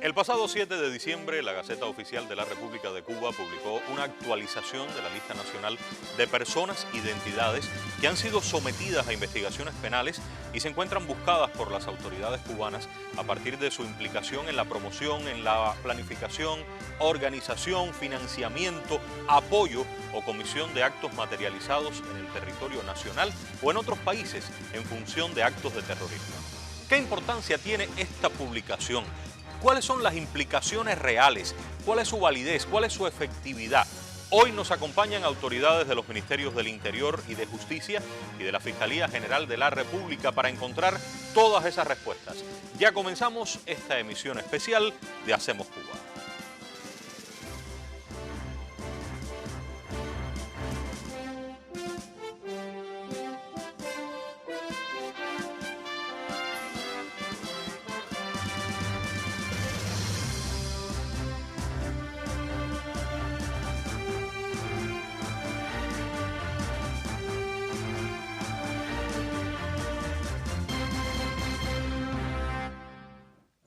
El pasado 7 de diciembre, la Gaceta Oficial de la República de Cuba publicó una actualización de la lista nacional de personas e identidades que han sido sometidas a investigaciones penales y se encuentran buscadas por las autoridades cubanas a partir de su implicación en la promoción, en la planificación, organización, financiamiento, apoyo o comisión de actos materializados en el territorio nacional o en otros países en función de actos de terrorismo. ¿Qué importancia tiene esta publicación? ¿Cuáles son las implicaciones reales? ¿Cuál es su validez? ¿Cuál es su efectividad? Hoy nos acompañan autoridades de los Ministerios del Interior y de Justicia y de la Fiscalía General de la República para encontrar todas esas respuestas. Ya comenzamos esta emisión especial de Hacemos Cuba.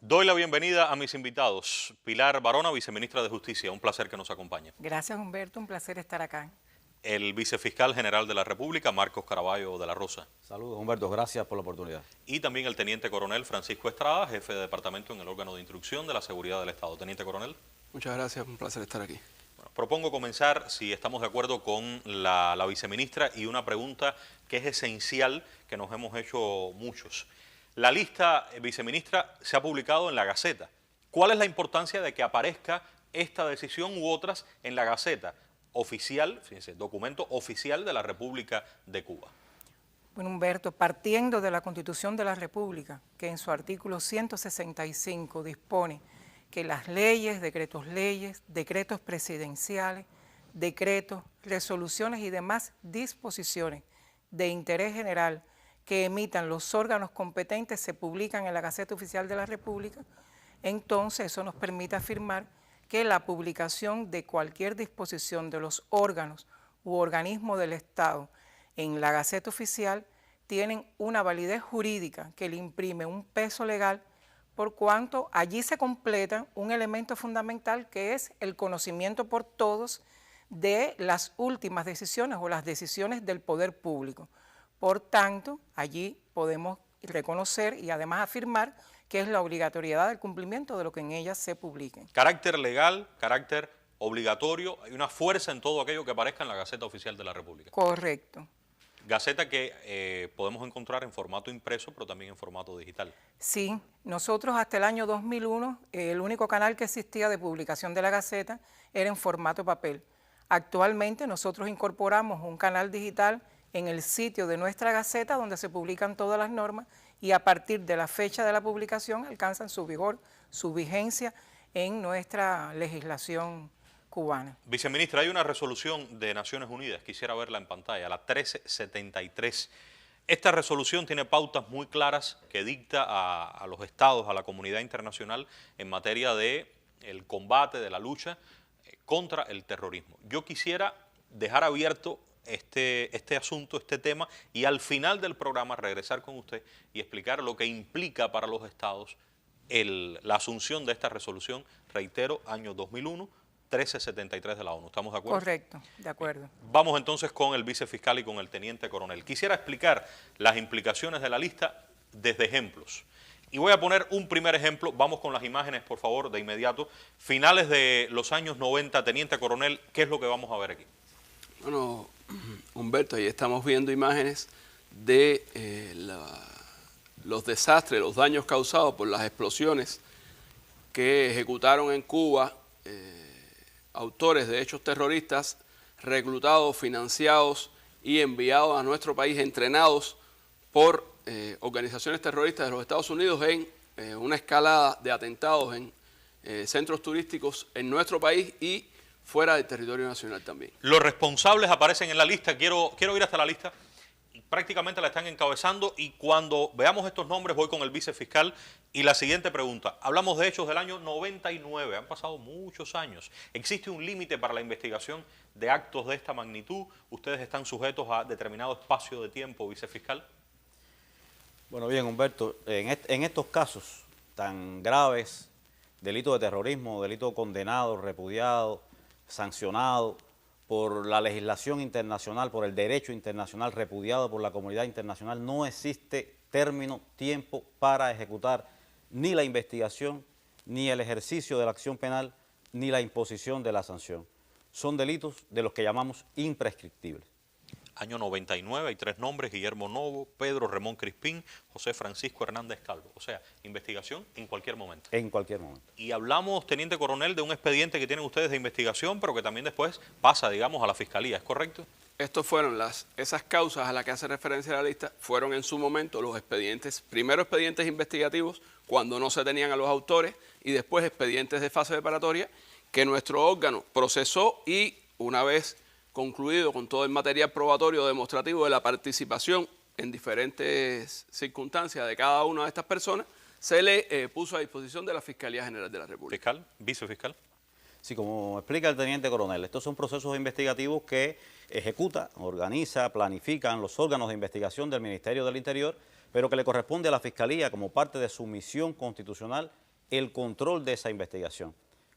Doy la bienvenida a mis invitados. Pilar Barona, viceministra de Justicia, un placer que nos acompañe. Gracias, Humberto, un placer estar acá. El vicefiscal general de la República, Marcos Caraballo de la Rosa. Saludos, Humberto, gracias por la oportunidad. Y también el teniente coronel Francisco Estrada, jefe de departamento en el órgano de instrucción de la seguridad del Estado. Teniente coronel. Muchas gracias, un placer estar aquí. Bueno, propongo comenzar, si estamos de acuerdo, con la viceministra y una pregunta que es esencial, que nos hemos hecho muchos. La lista, viceministra, se ha publicado en la Gaceta. ¿Cuál es la importancia de que aparezca esta decisión u otras en la Gaceta oficial, fíjense, documento oficial de la República de Cuba? Bueno, Humberto, partiendo de la Constitución de la República, que en su artículo 165 dispone que las leyes, decretos presidenciales, decretos, resoluciones y demás disposiciones de interés general que emitan los órganos competentes se publican en la Gaceta Oficial de la República, entonces eso nos permite afirmar que la publicación de cualquier disposición de los órganos u organismos del Estado en la Gaceta Oficial tienen una validez jurídica que le imprime un peso legal, por cuanto allí se completa un elemento fundamental que es el conocimiento por todos de las últimas decisiones o las decisiones del poder público. Por tanto, allí podemos reconocer y además afirmar que es la obligatoriedad del cumplimiento de lo que en ellas se publique. Carácter legal, carácter obligatorio, hay una fuerza en todo aquello que aparezca en la Gaceta Oficial de la República. Correcto. Gaceta que podemos encontrar en formato impreso, pero también en formato digital. Sí, nosotros hasta el año 2001, el único canal que existía de publicación de la Gaceta era en formato papel. Actualmente nosotros incorporamos un canal digital en el sitio de nuestra Gaceta, donde se publican todas las normas y a partir de la fecha de la publicación alcanzan su vigor, su vigencia en nuestra legislación cubana. Viceministra, hay una resolución de Naciones Unidas, quisiera verla en pantalla, la 1373. Esta resolución tiene pautas muy claras que dicta a los estados, a la comunidad internacional en materia de el combate, de la lucha contra el terrorismo. Yo quisiera dejar abierto este asunto, este tema, y al final del programa regresar con usted y explicar lo que implica para los estados la asunción de esta resolución, reitero, año 2001, 1373 de la ONU. ¿Estamos de acuerdo? Correcto, de acuerdo. Vamos entonces con el vicefiscal y con el teniente coronel. Quisiera explicar las implicaciones de la lista desde ejemplos. Y voy a poner un primer ejemplo, vamos con las imágenes, por favor, de inmediato. Finales de los años 90, teniente coronel, ¿qué es lo que vamos a ver aquí? Bueno, Humberto, ahí estamos viendo imágenes de los desastres, los daños causados por las explosiones que ejecutaron en Cuba autores de hechos terroristas reclutados, financiados y enviados a nuestro país, entrenados por organizaciones terroristas de los Estados Unidos en una escalada de atentados en centros turísticos en nuestro país y fuera del territorio nacional también. Los responsables aparecen en la lista, quiero ir hasta la lista, prácticamente la están encabezando y cuando veamos estos nombres voy con el vicefiscal y la siguiente pregunta. Hablamos de hechos del año 99, han pasado muchos años. ¿Existe un límite para la investigación de actos de esta magnitud? ¿Ustedes están sujetos a determinado espacio de tiempo, vicefiscal? Bueno, bien, Humberto, en estos casos tan graves delito de terrorismo, delito condenado, repudiado, sancionado por la legislación internacional, por el derecho internacional, repudiado por la comunidad internacional, no existe término, tiempo para ejecutar ni la investigación, ni el ejercicio de la acción penal, ni la imposición de la sanción. Son delitos de los que llamamos imprescriptibles. Año 99, hay 3 nombres: Guillermo Novo, Pedro Ramón Crispín, José Francisco Hernández Calvo. O sea, investigación en cualquier momento. En cualquier momento. Y hablamos, teniente coronel, de un expediente que tienen ustedes de investigación, pero que también después pasa, digamos, a la fiscalía, ¿es correcto? Estos fueron esas causas a las que hace referencia la lista, fueron en su momento los expedientes, primero expedientes investigativos, cuando no se tenían a los autores, y después expedientes de fase preparatoria, que nuestro órgano procesó y una vez concluido con todo el material probatorio demostrativo de la participación en diferentes circunstancias de cada una de estas personas, se le puso a disposición de la Fiscalía General de la República. ¿Fiscal? ¿Vicefiscal? Sí, como explica el teniente coronel, estos son procesos investigativos que ejecuta, organiza, planifican los órganos de investigación del Ministerio del Interior, pero que le corresponde a la Fiscalía, como parte de su misión constitucional, el control de esa investigación.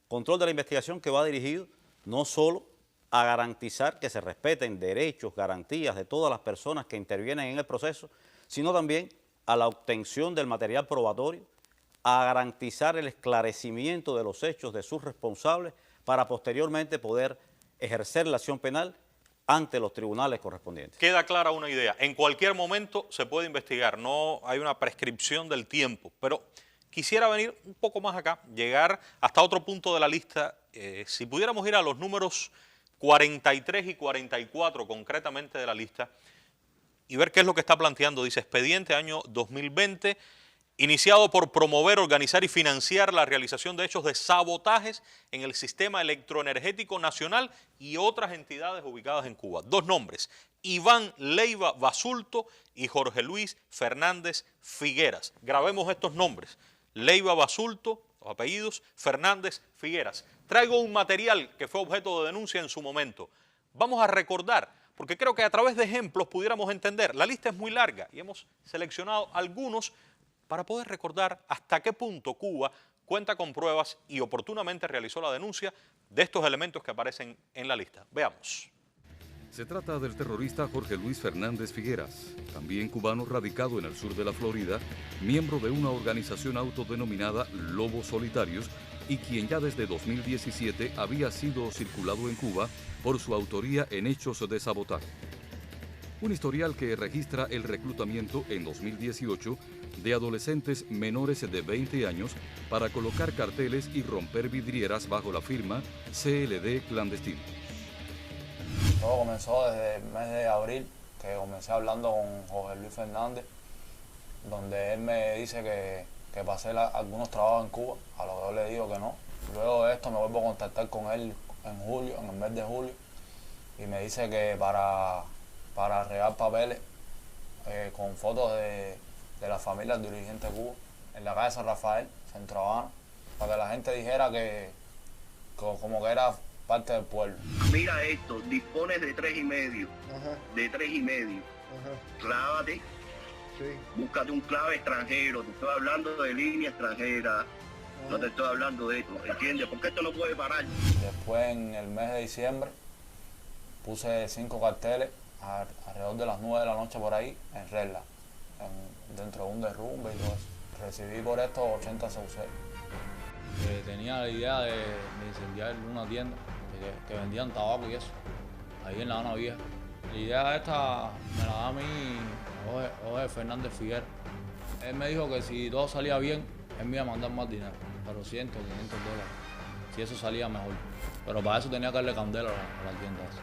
Control de la investigación que va dirigido no solo a garantizar que se respeten derechos, garantías de todas las personas que intervienen en el proceso, sino también a la obtención del material probatorio, a garantizar el esclarecimiento de los hechos de sus responsables para posteriormente poder ejercer la acción penal ante los tribunales correspondientes. Queda clara una idea: en cualquier momento se puede investigar, no hay una prescripción del tiempo, pero quisiera venir un poco más acá, llegar hasta otro punto de la lista. Si pudiéramos ir a los números 43 y 44 concretamente de la lista y ver qué es lo que está planteando. Dice: expediente año 2020, iniciado por promover, organizar y financiar la realización de hechos de sabotajes en el sistema electroenergético nacional y otras entidades ubicadas en Cuba. 2 nombres: Iván Leiva Basulto y Jorge Luis Fernández Figueras. Grabemos estos nombres: Leiva Basulto, los apellidos, Fernández Figueras. Traigo un material que fue objeto de denuncia en su momento. Vamos a recordar, porque creo que a través de ejemplos pudiéramos entender. La lista es muy larga y hemos seleccionado algunos para poder recordar hasta qué punto Cuba cuenta con pruebas y oportunamente realizó la denuncia de estos elementos que aparecen en la lista. Veamos. Se trata del terrorista Jorge Luis Fernández Figueras, también cubano radicado en el sur de la Florida, miembro de una organización autodenominada Lobos Solitarios, y quien ya desde 2017 había sido circulado en Cuba por su autoría en hechos de sabotaje. Un historial que registra el reclutamiento en 2018 de adolescentes menores de 20 años para colocar carteles y romper vidrieras bajo la firma CLD Clandestino. Todo comenzó desde el mes de abril, que comencé hablando con Jorge Luis Fernández, donde él me dice que pasé algunos trabajos en Cuba, a lo que yo le digo que no. Luego de esto me vuelvo a contactar con él en el mes de julio, y me dice que para arreglar papeles con fotos de la familia del dirigente de Cuba, en la calle San Rafael, Centro Habana, para que la gente dijera que como que era parte del pueblo. Mira esto, dispones de 3,5. Ajá. De 3,5. Ajá. Clávate, Sí. búscate un clave extranjero. Te estoy hablando de línea extranjera. No te estoy hablando de esto, ¿entiendes? Porque esto no puede parar. Después, en el mes de diciembre, puse 5 carteles alrededor de las 9 de la noche por ahí, en regla, dentro de un derrumbe y todo eso. Recibí por esto 80 CUC. Tenía la idea de incendiar una tienda que vendían tabaco y eso, ahí en La Habana Vieja. La idea esta me la da a mí Jorge Fernández Figueras. Él me dijo que si todo salía bien, él me iba a mandar más dinero, pero 100, 500 dólares, si eso salía mejor. Pero para eso tenía que darle candela a la tienda esa.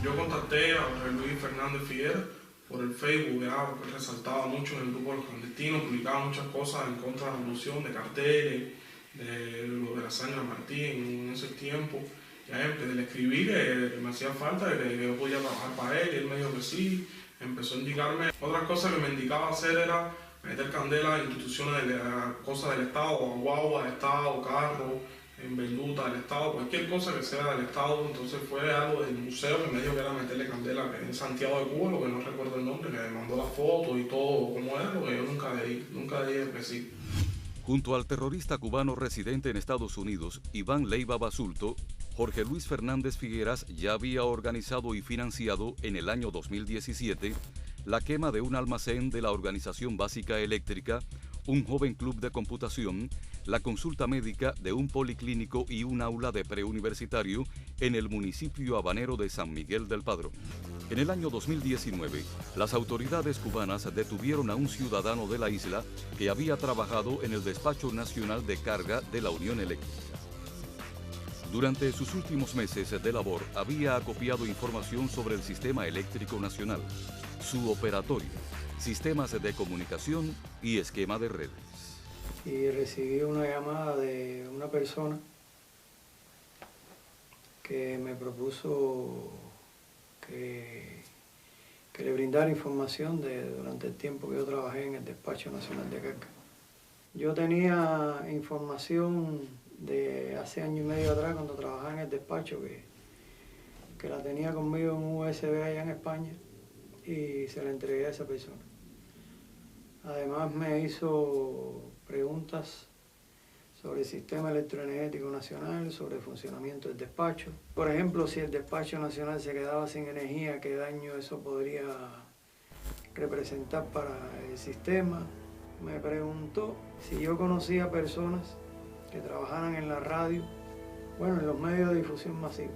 Yo contacté a Jorge Luis Fernández Figueras por el Facebook, porque resaltaba mucho en el grupo de los clandestinos, publicaba muchas cosas en contra de la revolución, de carteles, de lo de la sangre de Martín en ese tiempo. Ya le escribí que me hacía falta, que yo podía trabajar para él, y él me dijo que sí. Empezó a indicarme. Otra cosa que me indicaba hacer era meter candela en instituciones, cosas del Estado, guagua del Estado, carro, en verduta del Estado, cualquier cosa que sea del Estado. Entonces fue algo del museo que me dijo que era meterle candela en Santiago de Cuba, lo que no recuerdo el nombre, que me mandó la foto y todo cómo era, lo que yo nunca le dije que sí. Junto al terrorista cubano residente en Estados Unidos, Iván Leiva Basulto, Jorge Luis Fernández Figueras ya había organizado y financiado en el año 2017 la quema de un almacén de la Organización Básica Eléctrica, un joven club de computación, la consulta médica de un policlínico y un aula de preuniversitario en el municipio habanero de San Miguel del Padrón. En el año 2019, las autoridades cubanas detuvieron a un ciudadano de la isla que había trabajado en el Despacho Nacional de Carga de la Unión Eléctrica. Durante sus últimos meses de labor, había acopiado información sobre el Sistema Eléctrico Nacional, su operatorio, sistemas de comunicación y esquema de redes. Y recibí una llamada de una persona que me propuso que le brindara información durante el tiempo que yo trabajé en el Despacho Nacional de Carga. Yo tenía información de hace año y medio atrás, cuando trabajaba en el despacho, que la tenía conmigo en un USB allá en España, y se la entregué a esa persona. Además me hizo preguntas sobre el Sistema Electroenergético Nacional, sobre el funcionamiento del despacho. Por ejemplo, si el Despacho Nacional se quedaba sin energía, ¿qué daño eso podría representar para el sistema? Me preguntó si yo conocía personas que trabajaran en la radio, bueno, en los medios de difusión masiva,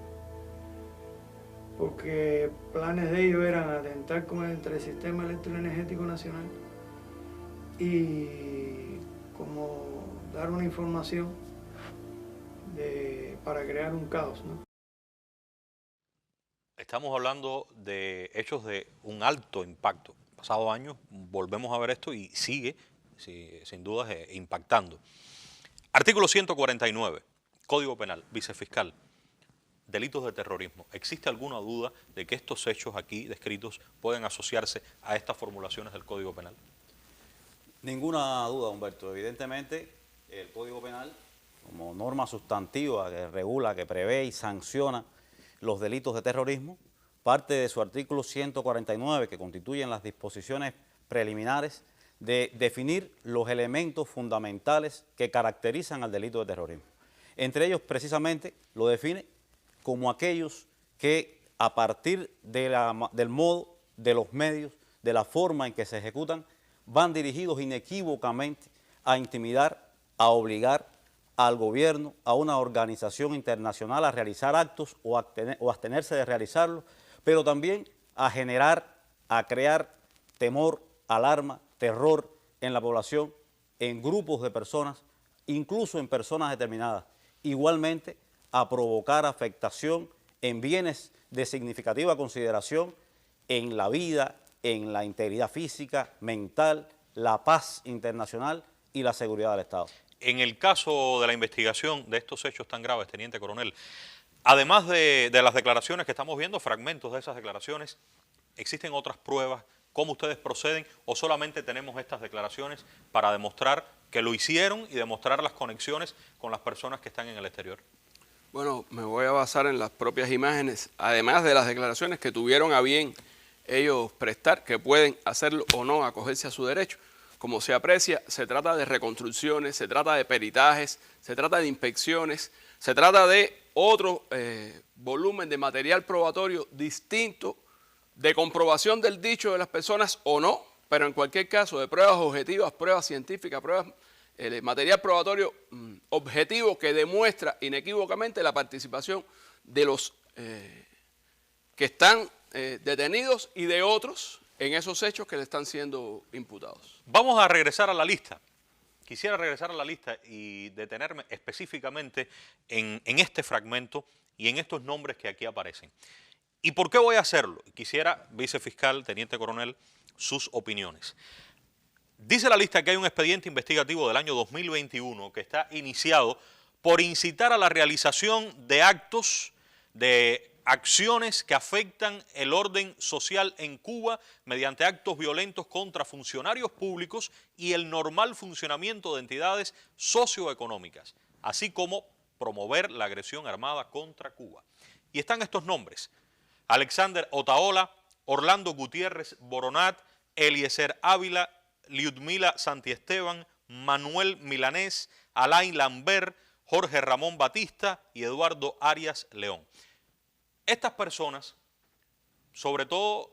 porque planes de ellos eran atentar contra el Sistema Electroenergético Nacional y como dar una información para crear un caos, ¿no? Estamos hablando de hechos de un alto impacto. Pasados años volvemos a ver esto y sigue, sin dudas, impactando. Artículo 149, Código Penal, vicefiscal, delitos de terrorismo. ¿Existe alguna duda de que estos hechos aquí descritos pueden asociarse a estas formulaciones del Código Penal? Ninguna duda, Humberto. Evidentemente, el Código Penal, como norma sustantiva que regula, que prevé y sanciona los delitos de terrorismo, parte de su artículo 149, que constituyen las disposiciones preliminares de definir los elementos fundamentales que caracterizan al delito de terrorismo. Entre ellos, precisamente, lo define como aquellos que, a partir del modo, de los medios, de la forma en que se ejecutan, van dirigidos inequívocamente a intimidar, a obligar al gobierno, a una organización internacional a realizar actos o abstenerse de realizarlos, pero también a generar, a crear temor, alarma, terror en la población, en grupos de personas, incluso en personas determinadas. Igualmente, a provocar afectación en bienes de significativa consideración, en la vida, en la integridad física, mental, la paz internacional y la seguridad del Estado. En el caso de la investigación de estos hechos tan graves, Teniente Coronel, además de las declaraciones que estamos viendo, fragmentos de esas declaraciones, ¿existen otras pruebas? ¿Cómo ustedes proceden o solamente tenemos estas declaraciones para demostrar que lo hicieron y demostrar las conexiones con las personas que están en el exterior? Bueno, me voy a basar en las propias imágenes, además de las declaraciones que tuvieron a bien ellos prestar, que pueden hacerlo o no, acogerse a su derecho. Como se aprecia, se trata de reconstrucciones, se trata de peritajes, se trata de inspecciones, se trata de otro volumen de material probatorio distinto, de comprobación del dicho de las personas o no, pero en cualquier caso de pruebas objetivas, pruebas científicas, pruebas, material probatorio objetivo que demuestra inequívocamente la participación de los que están detenidos y de otros en esos hechos que le están siendo imputados. Vamos a regresar a la lista. Quisiera regresar a la lista y detenerme específicamente en este fragmento y en estos nombres que aquí aparecen. ¿Y por qué voy a hacerlo? Quisiera, vicefiscal, teniente coronel, sus opiniones. Dice la lista que hay un expediente investigativo del año 2021 que está iniciado por incitar a la realización de actos, de acciones que afectan el orden social en Cuba mediante actos violentos contra funcionarios públicos y el normal funcionamiento de entidades socioeconómicas, así como promover la agresión armada contra Cuba. Y están estos nombres: Alexander Otaola, Orlando Gutiérrez Boronat, Eliezer Ávila, Liudmila Santiesteban, Manuel Milanés, Alain Lambert, Jorge Ramón Batista y Eduardo Arias León. Estas personas, sobre todo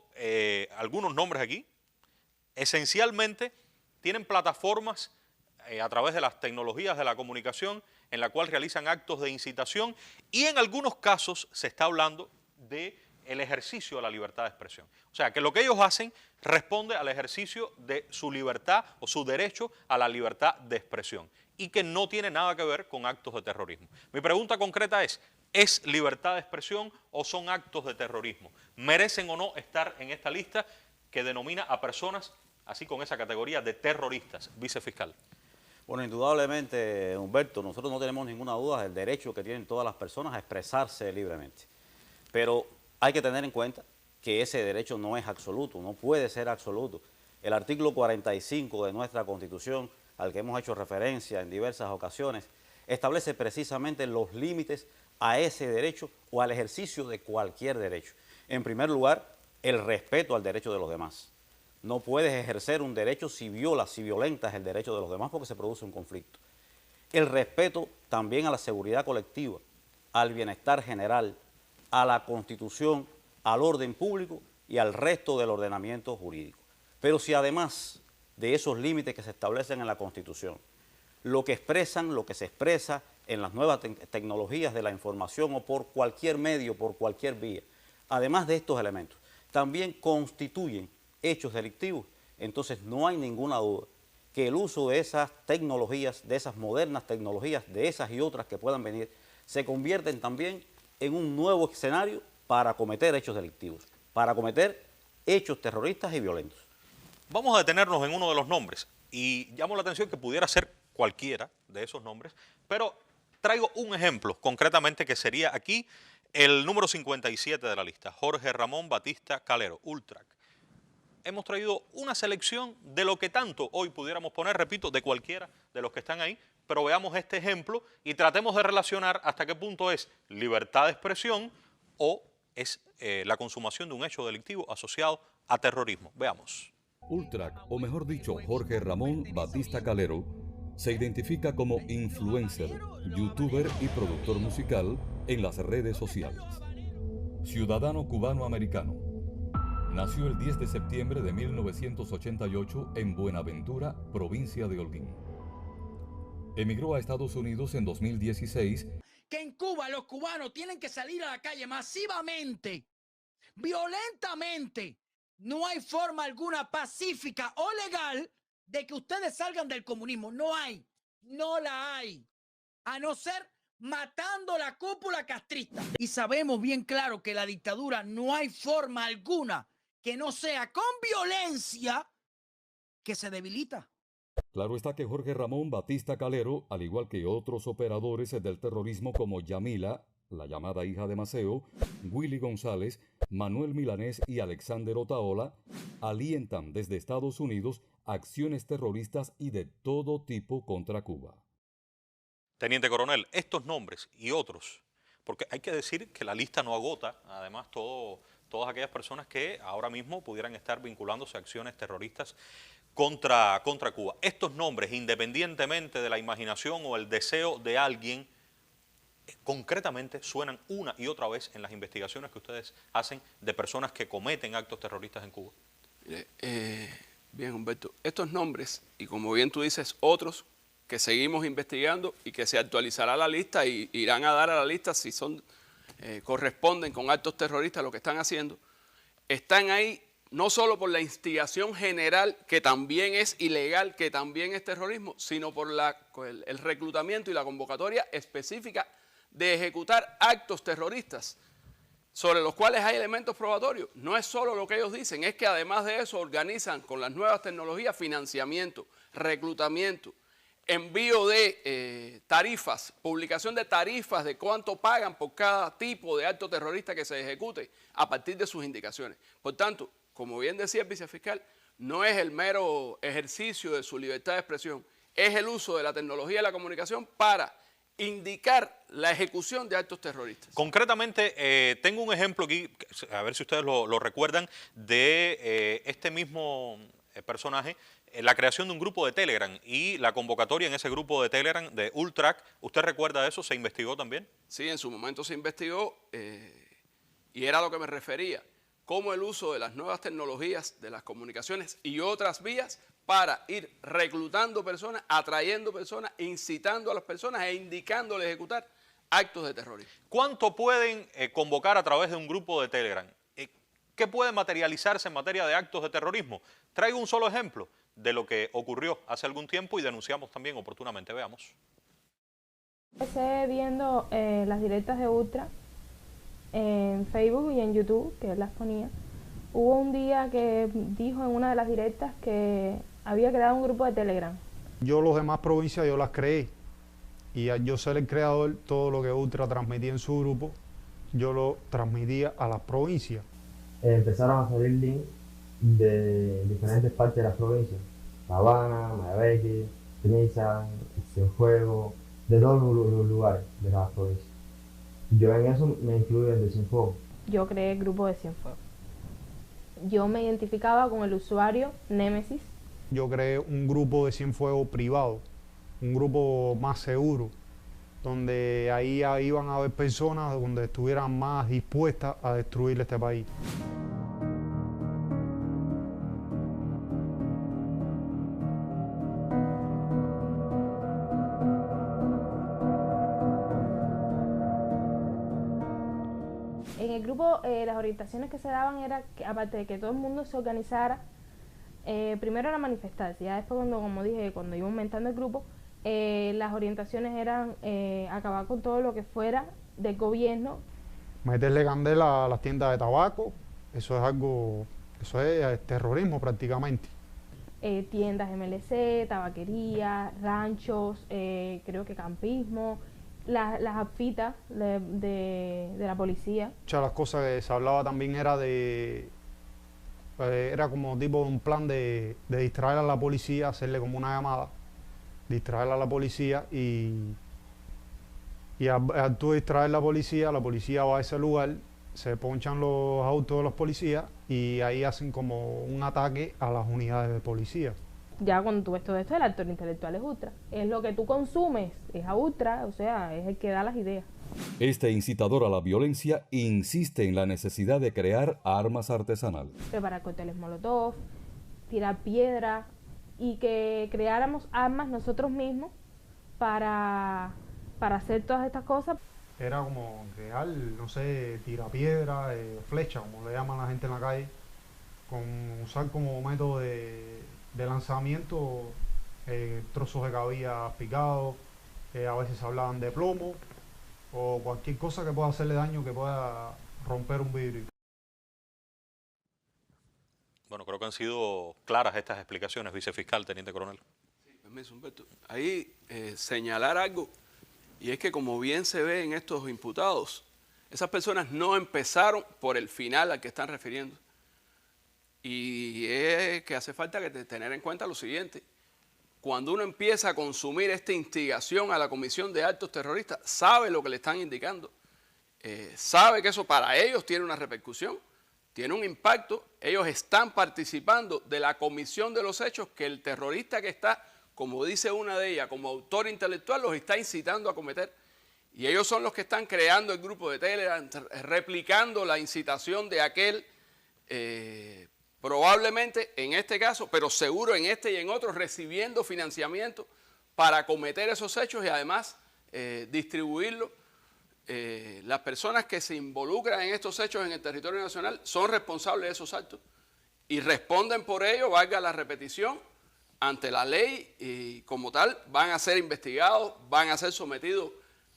algunos nombres aquí, esencialmente tienen plataformas a través de las tecnologías de la comunicación en la cual realizan actos de incitación y en algunos casos se está hablando de el ejercicio de la libertad de expresión. O sea, que lo que ellos hacen responde al ejercicio de su libertad o su derecho a la libertad de expresión y que no tiene nada que ver con actos de terrorismo. Mi pregunta concreta ¿es libertad de expresión o son actos de terrorismo? ¿Merecen o no estar en esta lista que denomina a personas así con esa categoría de terroristas, vicefiscal? Bueno, indudablemente, Humberto, nosotros no tenemos ninguna duda del derecho que tienen todas las personas a expresarse libremente. Pero hay que tener en cuenta que ese derecho no es absoluto, no puede ser absoluto. El artículo 45 de nuestra Constitución, al que hemos hecho referencia en diversas ocasiones, establece precisamente los límites a ese derecho o al ejercicio de cualquier derecho. En primer lugar, el respeto al derecho de los demás. No puedes ejercer un derecho si violentas el derecho de los demás porque se produce un conflicto. El respeto también a la seguridad colectiva, al bienestar general, a la Constitución, al orden público y al resto del ordenamiento jurídico. Pero si además de esos límites que se establecen en la Constitución, lo que se expresa en las nuevas tecnologías de la información o por cualquier medio, por cualquier vía, además de estos elementos, también constituyen hechos delictivos, entonces no hay ninguna duda que el uso de esas tecnologías, de esas modernas tecnologías, de esas y otras que puedan venir, se convierten también en un nuevo escenario para cometer hechos delictivos, para cometer hechos terroristas y violentos. Vamos a detenernos en uno de los nombres y llamo la atención que pudiera ser cualquiera de esos nombres, pero traigo un ejemplo concretamente que sería aquí el número 57 de la lista, Jorge Ramón Batista Calero, Ultrac. Hemos traído una selección de lo que tanto hoy pudiéramos poner, repito, de cualquiera de los que están ahí, pero veamos este ejemplo y tratemos de relacionar hasta qué punto es libertad de expresión o es la consumación de un hecho delictivo asociado a terrorismo. Veamos. Ultrac, o mejor dicho, Jorge Ramón Batista Calero, se identifica como influencer, youtuber y productor musical en las redes sociales. Ciudadano cubano-americano. Nació el 10 de septiembre de 1988 en Buenaventura, provincia de Holguín. Emigró a Estados Unidos en 2016. Que en Cuba los cubanos tienen que salir a la calle masivamente, violentamente. No hay forma alguna pacífica o legal de que ustedes salgan del comunismo. No hay, no la hay. A no ser matando la cúpula castrista. Y sabemos bien claro que la dictadura no hay forma alguna que no sea con violencia que se debilita. Claro está que Jorge Ramón Batista Calero, al igual que otros operadores del terrorismo como Yamila, la llamada hija de Maceo, Willy González, Manuel Milanés y Alexander Otaola, alientan desde Estados Unidos acciones terroristas y de todo tipo contra Cuba. Teniente Coronel, estos nombres y otros, porque hay que decir que la lista no agota, además, todas aquellas personas que ahora mismo pudieran estar vinculándose a acciones terroristas contra Cuba. Estos nombres, independientemente de la imaginación o el deseo de alguien, concretamente suenan una y otra vez en las investigaciones que ustedes hacen de personas que cometen actos terroristas en Cuba. Bien, Humberto, estos nombres, y como bien tú dices, otros que seguimos investigando y que se actualizará la lista y irán a dar a la lista si son corresponden con actos terroristas lo que están haciendo, están ahí no solo por la instigación general, que también es ilegal, que también es terrorismo, sino por el reclutamiento y la convocatoria específica de ejecutar actos terroristas sobre los cuales hay elementos probatorios. No es solo lo que ellos dicen, es que además de eso organizan con las nuevas tecnologías financiamiento, reclutamiento, envío de tarifas, publicación de tarifas de cuánto pagan por cada tipo de acto terrorista que se ejecute a partir de sus indicaciones. Por tanto, como bien decía el vicefiscal, no es el mero ejercicio de su libertad de expresión, es el uso de la tecnología de la comunicación para indicar la ejecución de actos terroristas. Concretamente, tengo un ejemplo aquí, a ver si ustedes lo recuerdan, de este mismo personaje la creación de un grupo de Telegram y la convocatoria en ese grupo de Telegram de Ultrac. ¿Usted recuerda eso? ¿Se investigó también? Sí, en su momento se investigó y era a lo que me refería. Cómo el uso de las nuevas tecnologías, de las comunicaciones y otras vías para ir reclutando personas, atrayendo personas, incitando a las personas e indicándole ejecutar actos de terrorismo. ¿Cuánto pueden convocar a través de un grupo de Telegram? ¿Qué puede materializarse en materia de actos de terrorismo? Traigo un solo ejemplo de lo que ocurrió hace algún tiempo y denunciamos también oportunamente. Veamos. Empecé viendo las directas de Ultra en Facebook y en YouTube, que él las ponía. Hubo un día que dijo en una de las directas que había creado un grupo de Telegram. Yo las demás provincias yo las creé y al yo ser el creador, todo lo que Ultra transmitía en su grupo, yo lo transmitía a las provincias. Empezaron a salir links de diferentes partes de las provincias, La Habana, Mayabeque, Pinizas, Cienfuegos, de todos los lugares de las provincias. Yo en eso me incluyo el de Cienfuegos. Yo creé el grupo de Cienfuegos. Yo me identificaba con el usuario Némesis. Yo creé un grupo de Cienfuegos privado, un grupo más seguro, donde ahí iban a haber personas donde estuvieran más dispuestas a destruir este país. En el grupo las orientaciones que se daban era que, aparte de que todo el mundo se organizara, primero era manifestarse, ya después cuando, como dije, cuando iba aumentando el grupo, las orientaciones eran acabar con todo lo que fuera del gobierno. Meterle candela a las tiendas de tabaco, eso es terrorismo prácticamente. Tiendas MLC, tabaquería, ranchos, creo que campismo, las outfitas de la policía. Muchas de las cosas que se hablaba también era era como tipo un plan de distraer a la policía, hacerle como una llamada, distraer a la policía y al tú distraer a la policía va a ese lugar, se ponchan los autos de los policías y ahí hacen como un ataque a las unidades de policía. Ya cuando tú ves todo esto, el actor intelectual es Ultra. Es lo que tú consumes, es a Ultra, o sea, es el que da las ideas. Este incitador a la violencia insiste en la necesidad de crear armas artesanales. Preparar cócteles molotov, tirar piedra y que creáramos armas nosotros mismos para hacer todas estas cosas. Era como crear, no sé, tirapiedra, flecha, como le llaman la gente en la calle, usar como método de lanzamiento trozos de cabilla picados, a veces hablaban de plomo o cualquier cosa que pueda hacerle daño, que pueda romper un vidrio. Bueno, creo que han sido claras estas explicaciones, vicefiscal, teniente coronel. Sí, permiso, Humberto. Ahí señalar algo, y es que como bien se ve en estos imputados, esas personas no empezaron por el final al que están refiriendo. Y es que hace falta tener en cuenta lo siguiente. Cuando uno empieza a consumir esta instigación a la comisión de actos terroristas, sabe lo que le están indicando. Sabe que eso para ellos tiene una repercusión, tiene un impacto. Ellos están participando de la comisión de los hechos que el terrorista que está, como dice una de ellas, como autor intelectual, los está incitando a cometer. Y ellos son los que están creando el grupo de Telegram, replicando la incitación de aquel... probablemente en este caso, pero seguro en este y en otros, recibiendo financiamiento para cometer esos hechos y además distribuirlo. Las personas que se involucran en estos hechos en el territorio nacional son responsables de esos actos y responden por ello, valga la repetición, ante la ley y como tal van a ser investigados, van a ser sometidos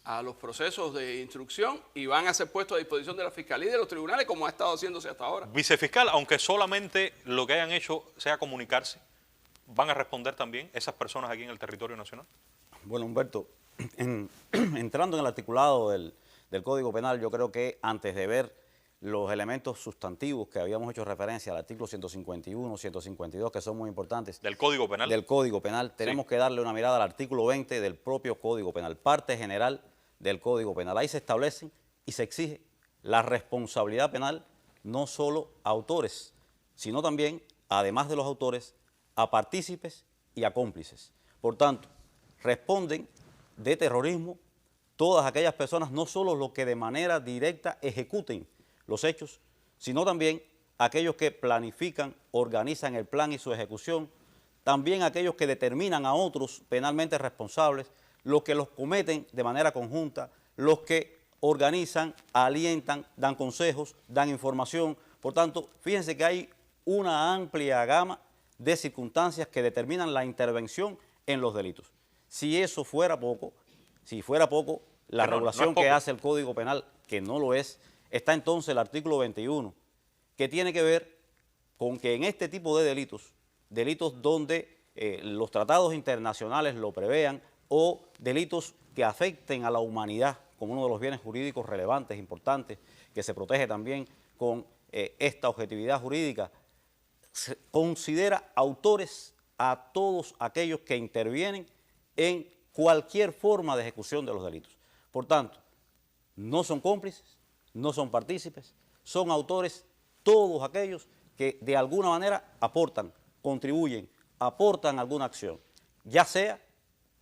a los procesos de instrucción y van a ser puestos a disposición de la Fiscalía y de los tribunales como ha estado haciéndose hasta ahora. Vicefiscal, aunque solamente lo que hayan hecho sea comunicarse, ¿van a responder también esas personas aquí en el territorio nacional? Bueno, Humberto, entrando en el articulado del Código Penal, yo creo que antes de ver los elementos sustantivos que habíamos hecho referencia al artículo 151, 152, que son muy importantes. ¿Del Código Penal? Del Código Penal. Tenemos que darle una mirada al artículo 20 del propio Código Penal, parte general del Código Penal. Ahí se establece y se exige la responsabilidad penal no solo a autores, sino también, además de los autores, a partícipes y a cómplices. Por tanto, responden de terrorismo todas aquellas personas, no solo los que de manera directa ejecuten los hechos, sino también aquellos que planifican, organizan el plan y su ejecución, también aquellos que determinan a otros penalmente responsables, los que los cometen de manera conjunta, los que organizan, alientan, dan consejos, dan información. Por tanto, fíjense que hay una amplia gama de circunstancias que determinan la intervención en los delitos. Si eso fuera poco, la regulación que hace el Código Penal, que no lo es, está entonces el artículo 21, que tiene que ver con que en este tipo de delitos, delitos donde los tratados internacionales lo prevean o delitos que afecten a la humanidad como uno de los bienes jurídicos relevantes, importantes, que se protege también con esta objetividad jurídica, se considera autores a todos aquellos que intervienen en cualquier forma de ejecución de los delitos. Por tanto, no son cómplices, no son partícipes, son autores todos aquellos que de alguna manera aportan, contribuyen, aportan alguna acción, ya sea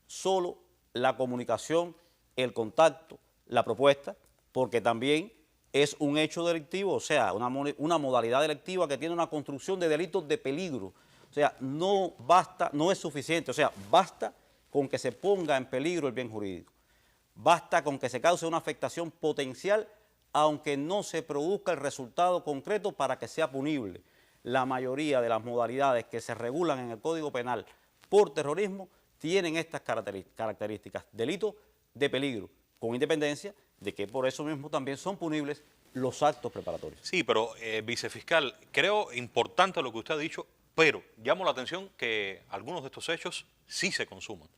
solo la comunicación, el contacto, la propuesta, porque también es un hecho delictivo, o sea, una modalidad delictiva que tiene una construcción de delitos de peligro. O sea, no basta, no es suficiente, o sea, basta con que se ponga en peligro el bien jurídico. Basta con que se cause una afectación potencial, aunque no se produzca el resultado concreto para que sea punible. La mayoría de las modalidades que se regulan en el Código Penal por terrorismo tienen estas características, delitos de peligro, con independencia de que por eso mismo también son punibles los actos preparatorios. Sí, pero vicefiscal, creo importante lo que usted ha dicho, pero llamo la atención que algunos de estos hechos sí se consuman.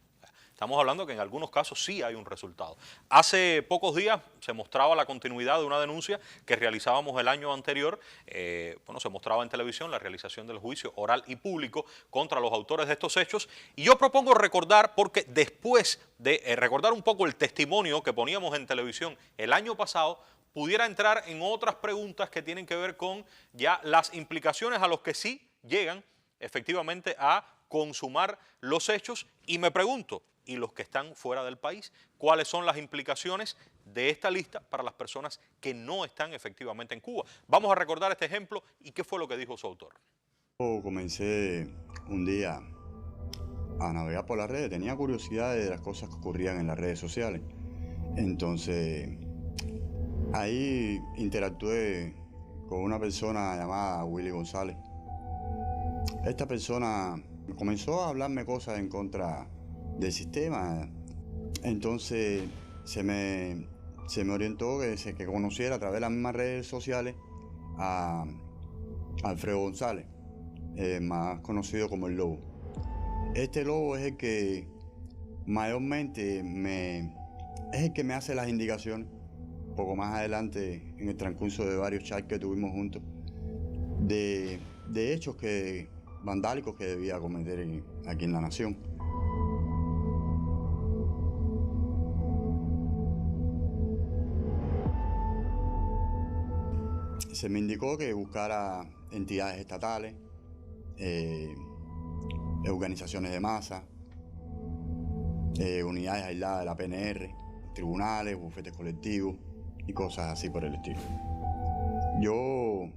Estamos hablando que en algunos casos sí hay un resultado. Hace pocos días se mostraba la continuidad de una denuncia que realizábamos el año anterior. Se mostraba en televisión la realización del juicio oral y público contra los autores de estos hechos. Y yo propongo recordar, porque después de recordar un poco el testimonio que poníamos en televisión el año pasado, pudiera entrar en otras preguntas que tienen que ver con ya las implicaciones a los que sí llegan efectivamente a consumar los hechos. Y me pregunto, y los que están fuera del país, ¿cuáles son las implicaciones de esta lista para las personas que no están efectivamente en Cuba? Vamos a recordar este ejemplo y qué fue lo que dijo su autor. Yo comencé un día a navegar por las redes, tenía curiosidad de las cosas que ocurrían en las redes sociales. Entonces, ahí interactué con una persona llamada Willy González. Esta persona comenzó a hablarme cosas en contra del sistema. Entonces se me orientó que conociera a través de las mismas redes sociales a Alfredo González, más conocido como el Lobo. Este Lobo es el que mayormente me hace las indicaciones, un poco más adelante en el transcurso de varios chats que tuvimos juntos, de hechos vandálicos que debía cometer aquí en la nación. Se me indicó que buscara entidades estatales, organizaciones de masa, unidades aisladas de la PNR, tribunales, bufetes colectivos y cosas así por el estilo. Yo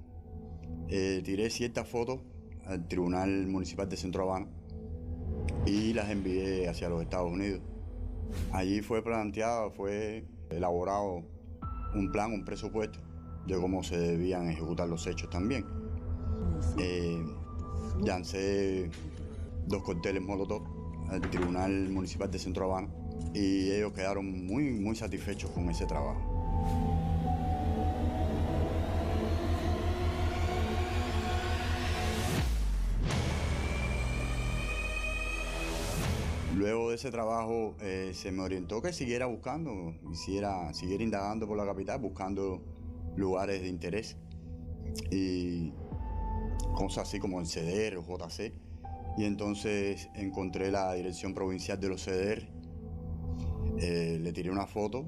tiré ciertas fotos al Tribunal Municipal de Centro Habana y las envié hacia los Estados Unidos. Allí fue elaborado un plan, un presupuesto de cómo se debían ejecutar los hechos también. Lancé 2 cócteles Molotov al Tribunal Municipal de Centro Habana y ellos quedaron muy satisfechos con ese trabajo. Luego de ese trabajo se me orientó que siguiera buscando, siguiera indagando por la capital, buscando lugares de interés y cosas así como el CDR o JC. Y entonces encontré la Dirección Provincial de los CDR, le tiré una foto,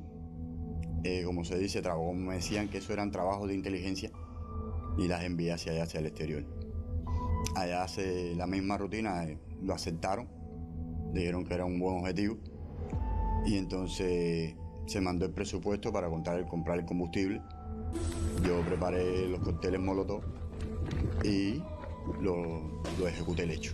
como se dice, me decían que eso eran trabajos de inteligencia y las envié hacia allá, hacia el exterior. allá hace la misma rutina, lo aceptaron, dijeron que era un buen objetivo y entonces se mandó el presupuesto para comprar el combustible. Yo preparé los cócteles Molotov y lo ejecuté el hecho.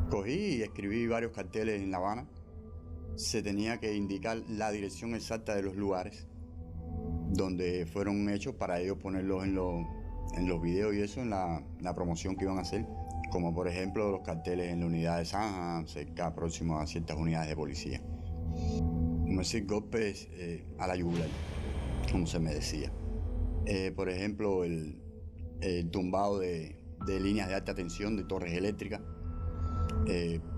Cogí y escribí varios carteles en La Habana. Se tenía que indicar la dirección exacta de los lugares donde fueron hechos para ellos ponerlos en los videos y eso en la promoción que iban a hacer, como por ejemplo los carteles en la unidad de Zanja, cerca próximo a ciertas unidades de policía. Como decir, golpes a la yugular, como se me decía. Por ejemplo, el tumbado de líneas de alta tensión, de torres eléctricas,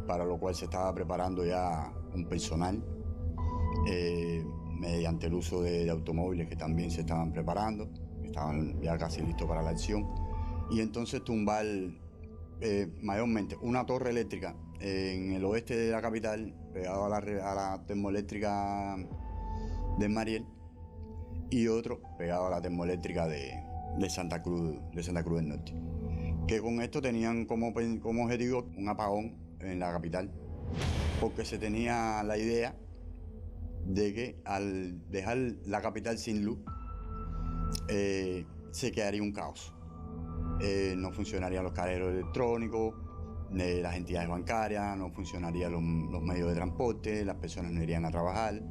para lo cual se estaba preparando ya un personal, mediante el uso de automóviles que también se estaban preparando, estaban ya casi listos para la acción, y entonces tumbar mayormente una torre eléctrica en el oeste de la capital, pegado a la termoeléctrica de Mariel, y otro pegado a la termoeléctrica de Santa Cruz del Norte, que con esto tenían como objetivo un apagón en la capital, porque se tenía la idea de que al dejar la capital sin luz, se quedaría un caos. No funcionarían los cajeros electrónicos, las entidades bancarias, no funcionarían los medios de transporte, las personas no irían a trabajar,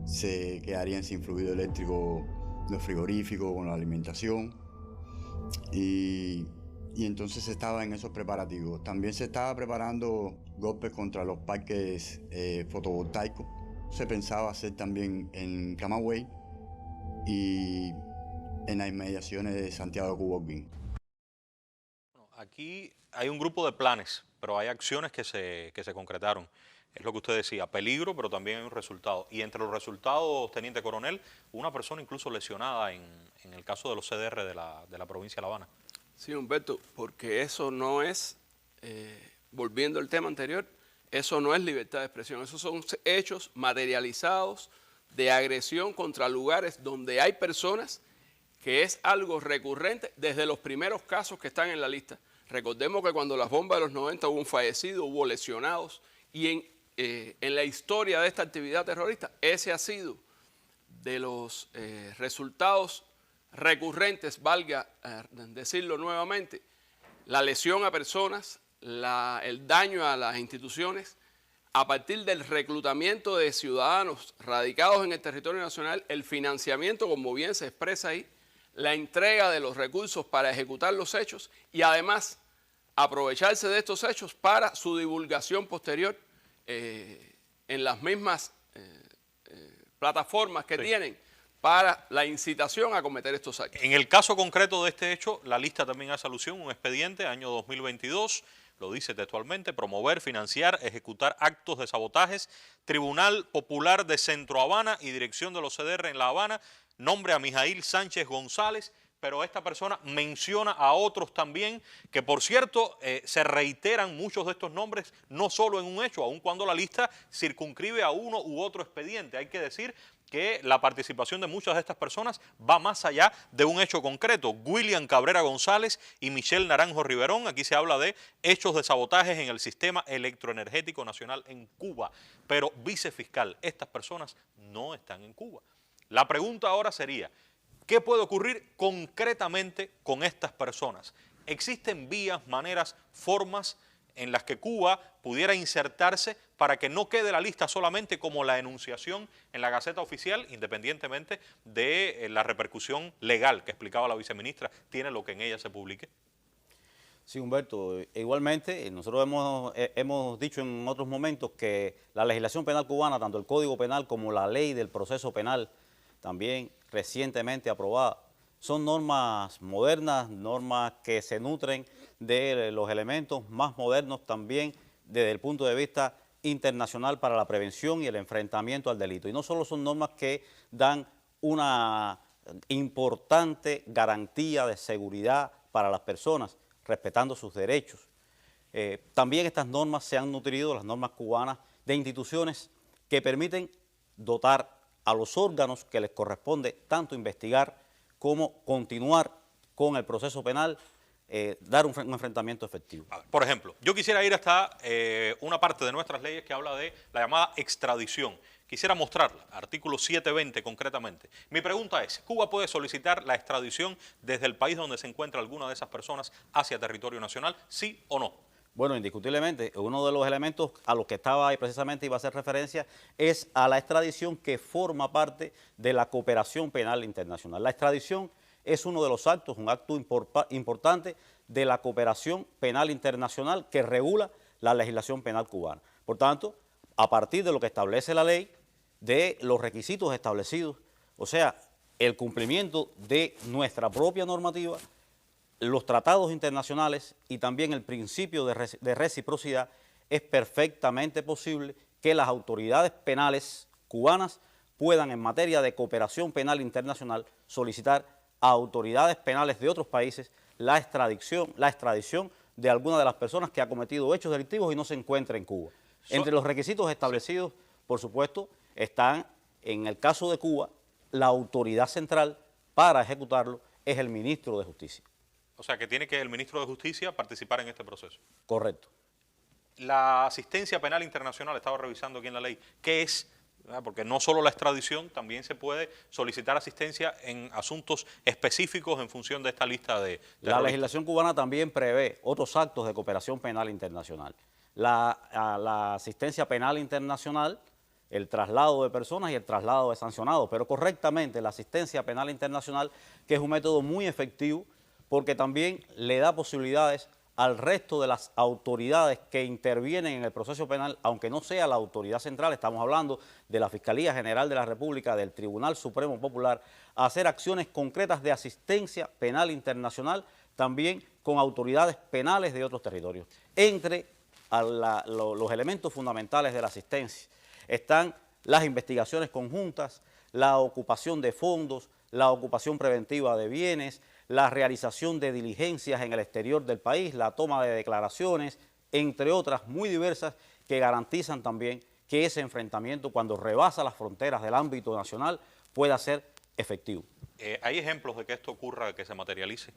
se quedarían sin fluido eléctrico los frigoríficos con la alimentación, y entonces se estaba en esos preparativos. También se estaba preparando golpes contra los parques fotovoltaicos. Se pensaba hacer también en Camagüey y en las inmediaciones de Santiago de Cuba. Aquí hay un grupo de planes, pero hay acciones que se concretaron. Es lo que usted decía, peligro, pero también hay un resultado. Y entre los resultados, teniente coronel, una persona incluso lesionada en el caso de los CDR de la provincia de La Habana. Sí, Humberto, porque eso no es, volviendo al tema anterior, eso no es libertad de expresión, esos son hechos materializados de agresión contra lugares donde hay personas, que es algo recurrente desde los primeros casos que están en la lista. Recordemos que cuando las bombas de los 90 hubo un fallecido, hubo lesionados, y en la historia de esta actividad terrorista, ese ha sido de los resultados recurrentes, valga decirlo nuevamente, la lesión a personas, el daño a las instituciones, a partir del reclutamiento de ciudadanos radicados en el territorio nacional, el financiamiento, como bien se expresa ahí, la entrega de los recursos para ejecutar los hechos y además aprovecharse de estos hechos para su divulgación posterior en las mismas plataformas que tienen para la incitación a cometer estos actos. En el caso concreto de este hecho, la lista también hace alusión a un expediente, año 2022, lo dice textualmente: promover, financiar, ejecutar actos de sabotajes, Tribunal Popular de Centro Habana y Dirección de los CDR en La Habana, nombre a Mijail Sánchez González, pero esta persona menciona a otros también, que por cierto se reiteran muchos de estos nombres, no solo en un hecho, aun cuando la lista circunscribe a uno u otro expediente. Hay que decir que la participación de muchas de estas personas va más allá de un hecho concreto. William Cabrera González y Michelle Naranjo Riverón, aquí se habla de hechos de sabotajes en el sistema electroenergético nacional en Cuba. Pero, vicefiscal, estas personas no están en Cuba. La pregunta ahora sería, ¿qué puede ocurrir concretamente con estas personas? ¿Existen vías, maneras, formas en las que Cuba pudiera insertarse para que no quede la lista solamente como la enunciación en la Gaceta Oficial, independientemente de la repercusión legal que explicaba la viceministra, tiene lo que en ella se publique? Sí, Humberto, igualmente nosotros hemos dicho en otros momentos que la legislación penal cubana, tanto el Código Penal como la Ley del Proceso Penal, también recientemente aprobada, son normas modernas, normas que se nutren de los elementos más modernos también desde el punto de vista internacional para la prevención y el enfrentamiento al delito. Y no solo son normas que dan una importante garantía de seguridad para las personas, respetando sus derechos. También estas normas se han nutrido, las normas cubanas, de instituciones que permiten dotar a los órganos que les corresponde tanto investigar como continuar con el proceso penal, dar un enfrentamiento efectivo. Por ejemplo, yo quisiera ir hasta una parte de nuestras leyes que habla de la llamada extradición. Quisiera mostrarla, artículo 720 concretamente. Mi pregunta es, ¿Cuba puede solicitar la extradición desde el país donde se encuentra alguna de esas personas hacia territorio nacional, sí o no? Bueno, indiscutiblemente, uno de los elementos a los que estaba ahí precisamente iba a hacer referencia es a la extradición que forma parte de la cooperación penal internacional. La extradición es uno de los actos, un acto importante de la cooperación penal internacional que regula la legislación penal cubana. Por tanto, a partir de lo que establece la ley, de los requisitos establecidos, o sea, el cumplimiento de nuestra propia normativa, los tratados internacionales y también el principio de reciprocidad, es perfectamente posible que las autoridades penales cubanas puedan, en materia de cooperación penal internacional, solicitar a autoridades penales de otros países la extradición de alguna de las personas que ha cometido hechos delictivos y no se encuentra en Cuba. Entre los requisitos establecidos, por supuesto, están, en el caso de Cuba, la autoridad central para ejecutarlo es el ministro de Justicia. O sea, que tiene que el ministro de Justicia participar en este proceso. Correcto. La asistencia penal internacional, estaba revisando aquí en la ley, ¿qué es? Porque no solo la extradición, también se puede solicitar asistencia en asuntos específicos en función de esta lista de La legislación cubana también prevé otros actos de cooperación penal internacional. La asistencia penal internacional, el traslado de personas y el traslado de sancionados, pero correctamente la asistencia penal internacional, que es un método muy efectivo porque también le da posibilidades al resto de las autoridades que intervienen en el proceso penal, aunque no sea la autoridad central, estamos hablando de la Fiscalía General de la República, del Tribunal Supremo Popular, a hacer acciones concretas de asistencia penal internacional, también con autoridades penales de otros territorios. Entre los elementos fundamentales de la asistencia están las investigaciones conjuntas, la ocupación de fondos, la ocupación preventiva de bienes, la realización de diligencias en el exterior del país, la toma de declaraciones, entre otras muy diversas que garantizan también que ese enfrentamiento, cuando rebasa las fronteras del ámbito nacional, pueda ser efectivo. ¿Hay ejemplos de que esto ocurra, que se materialice?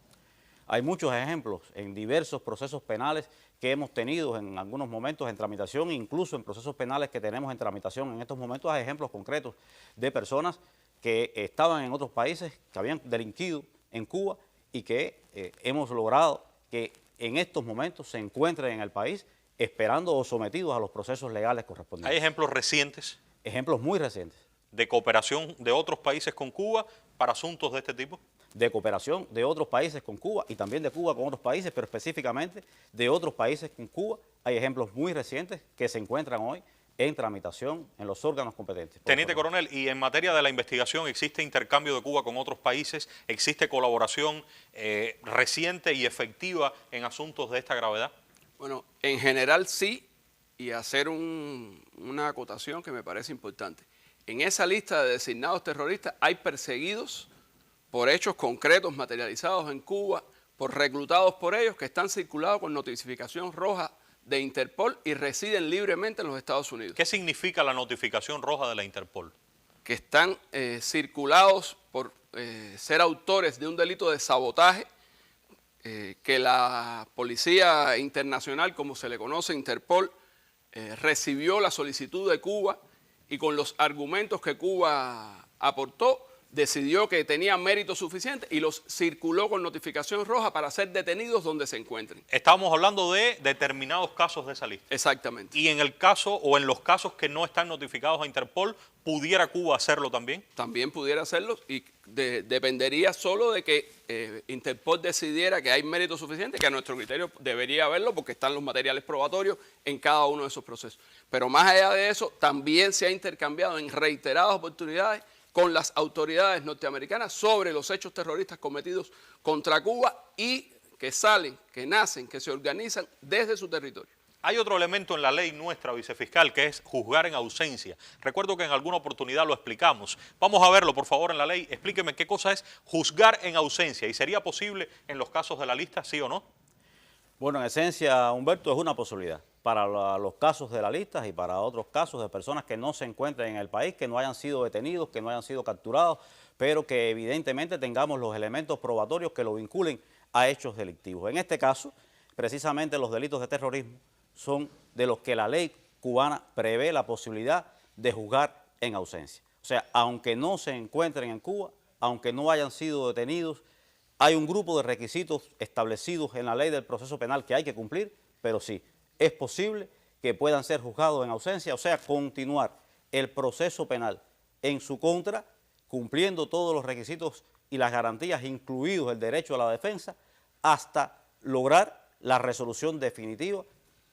Hay muchos ejemplos en diversos procesos penales que hemos tenido en algunos momentos en tramitación, incluso en procesos penales que tenemos en tramitación en estos momentos. Hay ejemplos concretos de personas que estaban en otros países, que habían delinquido en Cuba y que hemos logrado que en estos momentos se encuentren en el país esperando o sometidos a los procesos legales correspondientes. ¿Hay ejemplos recientes? Ejemplos muy recientes. ¿De cooperación de otros países con Cuba para asuntos de este tipo? De cooperación de otros países con Cuba y también de Cuba con otros países, pero específicamente de otros países con Cuba. Hay ejemplos muy recientes que se encuentran hoy en tramitación en los órganos competentes. Teniente Coronel, y en materia de la investigación, ¿existe intercambio de Cuba con otros países? ¿Existe colaboración reciente y efectiva en asuntos de esta gravedad? Bueno, en general sí, y hacer una acotación que me parece importante. En esa lista de designados terroristas hay perseguidos por hechos concretos materializados en Cuba, por reclutados por ellos que están circulados con notificación roja de Interpol y residen libremente en los Estados Unidos. ¿Qué significa la notificación roja de la Interpol? Que están circulados por ser autores de un delito de sabotaje, que la Policía Internacional, como se le conoce, Interpol, recibió la solicitud de Cuba y con los argumentos que Cuba aportó, decidió que tenían mérito suficiente y los circuló con notificación roja para ser detenidos donde se encuentren. Estamos hablando de determinados casos de esa lista. Exactamente. Y en el caso o en los casos que no están notificados a Interpol, ¿pudiera Cuba hacerlo también? También pudiera hacerlo y dependería solo de que Interpol decidiera que hay mérito suficiente, que a nuestro criterio debería haberlo porque están los materiales probatorios en cada uno de esos procesos. Pero más allá de eso, también se ha intercambiado en reiteradas oportunidades con las autoridades norteamericanas sobre los hechos terroristas cometidos contra Cuba y que salen, que nacen, que se organizan desde su territorio. Hay otro elemento en la ley nuestra, vicefiscal, que es juzgar en ausencia. Recuerdo que en alguna oportunidad lo explicamos. Vamos a verlo, por favor, en la ley. Explíqueme qué cosa es juzgar en ausencia. ¿Y sería posible en los casos de la lista, sí o no? Bueno, en esencia, Humberto, es una posibilidad. para los casos de la lista y para otros casos de personas que no se encuentren en el país, que no hayan sido detenidos, que no hayan sido capturados, pero que evidentemente tengamos los elementos probatorios que lo vinculen a hechos delictivos. En este caso, precisamente los delitos de terrorismo son de los que la ley cubana prevé la posibilidad de juzgar en ausencia. O sea, aunque no se encuentren en Cuba, aunque no hayan sido detenidos, hay un grupo de requisitos establecidos en la ley del proceso penal que hay que cumplir, pero sí, es posible que puedan ser juzgados en ausencia, o sea, continuar el proceso penal en su contra, cumpliendo todos los requisitos y las garantías, incluidos el derecho a la defensa, hasta lograr la resolución definitiva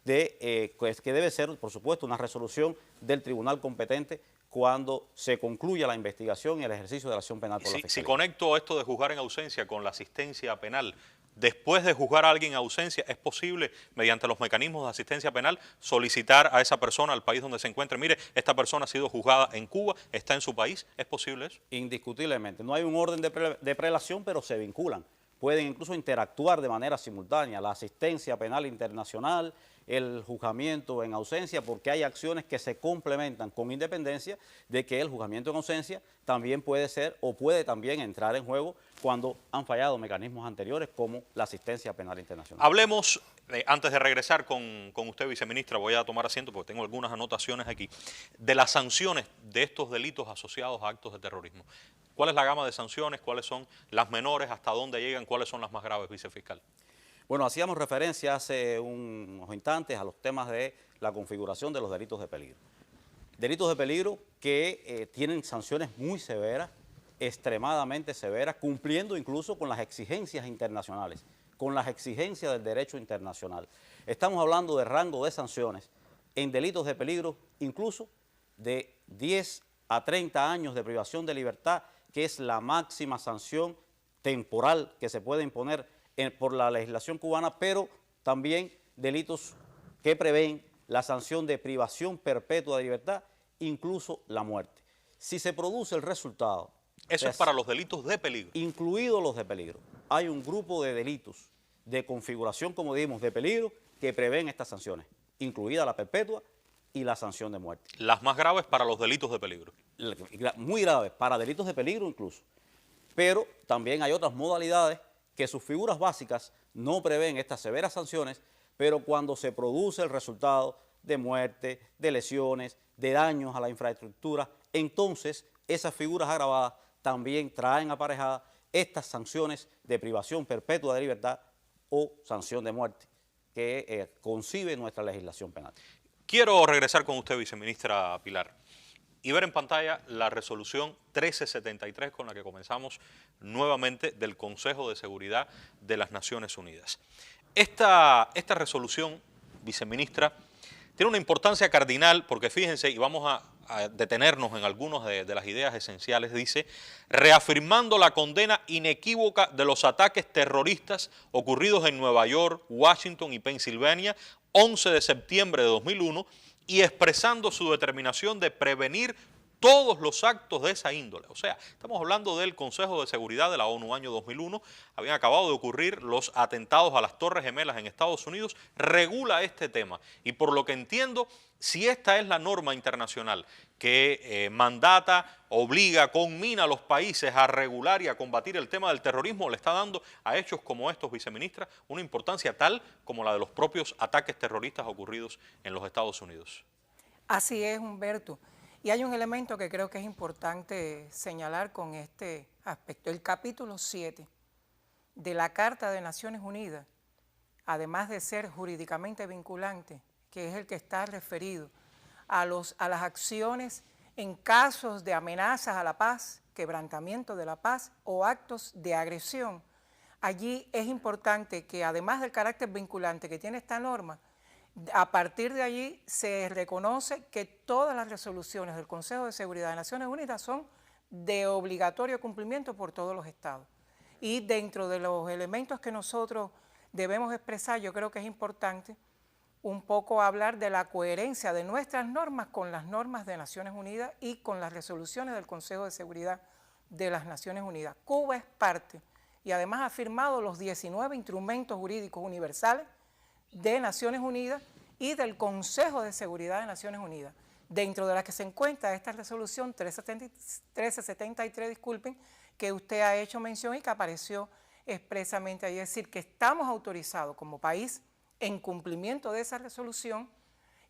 que debe ser, por supuesto, una resolución del tribunal competente cuando se concluya la investigación y el ejercicio de la acción penal por la Fiscalía. Si conecto esto de juzgar en ausencia con la asistencia penal, después de juzgar a alguien en ausencia, ¿es posible, mediante los mecanismos de asistencia penal, solicitar a esa persona, al país donde se encuentre, mire, esta persona ha sido juzgada en Cuba, está en su país? ¿Es posible eso? Indiscutiblemente. No hay un orden de prelación, pero se vinculan. Pueden incluso interactuar de manera simultánea, la asistencia penal internacional, el juzgamiento en ausencia, porque hay acciones que se complementan con independencia de que el juzgamiento en ausencia también puede ser o puede también entrar en juego cuando han fallado mecanismos anteriores como la asistencia penal internacional. Hablemos, antes de regresar con usted, viceministra, voy a tomar asiento porque tengo algunas anotaciones aquí, de las sanciones de estos delitos asociados a actos de terrorismo. ¿Cuál es la gama de sanciones? ¿Cuáles son las menores? ¿Hasta dónde llegan? ¿Cuáles son las más graves, vicefiscal? Bueno, hacíamos referencia hace unos instantes a los temas de la configuración de los delitos de peligro. Delitos de peligro que tienen sanciones muy severas, extremadamente severas, cumpliendo incluso con las exigencias internacionales, con las exigencias del derecho internacional. Estamos hablando de rango de sanciones en delitos de peligro incluso de 10 a 30 años de privación de libertad, que es la máxima sanción temporal que se puede imponer por la legislación cubana, pero también delitos que prevén la sanción de privación perpetua de libertad, incluso la muerte. Si se produce el resultado... Eso es para los delitos de peligro. Incluidos los de peligro. Hay un grupo de delitos de configuración, como dijimos, de peligro, que prevén estas sanciones, incluida la perpetua y la sanción de muerte. Las más graves para los delitos de peligro. Muy graves, para delitos de peligro incluso. Pero también hay otras modalidades que sus figuras básicas no prevén estas severas sanciones, pero cuando se produce el resultado de muerte, de lesiones, de daños a la infraestructura, entonces esas figuras agravadas también traen aparejadas estas sanciones de privación perpetua de libertad o sanción de muerte que concibe nuestra legislación penal. Quiero regresar con usted, viceministra Pilar, y ver en pantalla la resolución 1373 con la que comenzamos nuevamente del Consejo de Seguridad de las Naciones Unidas. Esta resolución, viceministra, tiene una importancia cardinal porque fíjense, y vamos a detenernos en algunas de las ideas esenciales, dice, reafirmando la condena inequívoca de los ataques terroristas ocurridos en Nueva York, Washington y Pensilvania, 11 de septiembre de 2001, y expresando su determinación de prevenir todos los actos de esa índole. O sea, estamos hablando del Consejo de Seguridad de la ONU año 2001, habían acabado de ocurrir los atentados a las Torres Gemelas en Estados Unidos, regula este tema. Y por lo que entiendo, si esta es la norma internacional que mandata, obliga, conmina a los países a regular y a combatir el tema del terrorismo, le está dando a hechos como estos, viceministra, una importancia tal como la de los propios ataques terroristas ocurridos en los Estados Unidos. Así es, Humberto. Y hay un elemento que creo que es importante señalar con este aspecto. El capítulo 7 de la Carta de Naciones Unidas, además de ser jurídicamente vinculante, que es el que está referido a las acciones en casos de amenazas a la paz, quebrantamiento de la paz o actos de agresión. Allí es importante que además del carácter vinculante que tiene esta norma, a partir de allí se reconoce que todas las resoluciones del Consejo de Seguridad de Naciones Unidas son de obligatorio cumplimiento por todos los estados. Y dentro de los elementos que nosotros debemos expresar, yo creo que es importante un poco hablar de la coherencia de nuestras normas con las normas de Naciones Unidas y con las resoluciones del Consejo de Seguridad de las Naciones Unidas. Cuba es parte y además ha firmado los 19 instrumentos jurídicos universales de Naciones Unidas y del Consejo de Seguridad de Naciones Unidas, dentro de la que se encuentra esta resolución 1373, disculpen, que usted ha hecho mención y que apareció expresamente ahí. Es decir, que estamos autorizados como país en cumplimiento de esa resolución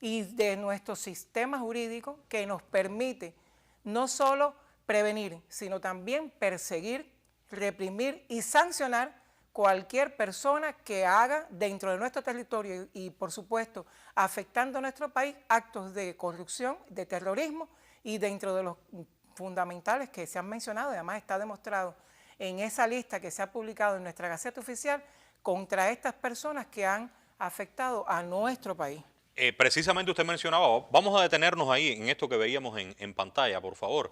y de nuestro sistema jurídico que nos permite no solo prevenir, sino también perseguir, reprimir y sancionar cualquier persona que haga dentro de nuestro territorio y por supuesto afectando a nuestro país actos de corrupción, de terrorismo y dentro de los fundamentales que se han mencionado, además está demostrado en esa lista que se ha publicado en nuestra Gaceta Oficial contra estas personas que han afectado a nuestro país. Precisamente usted mencionaba, vamos a detenernos ahí en esto que veíamos en pantalla, por favor.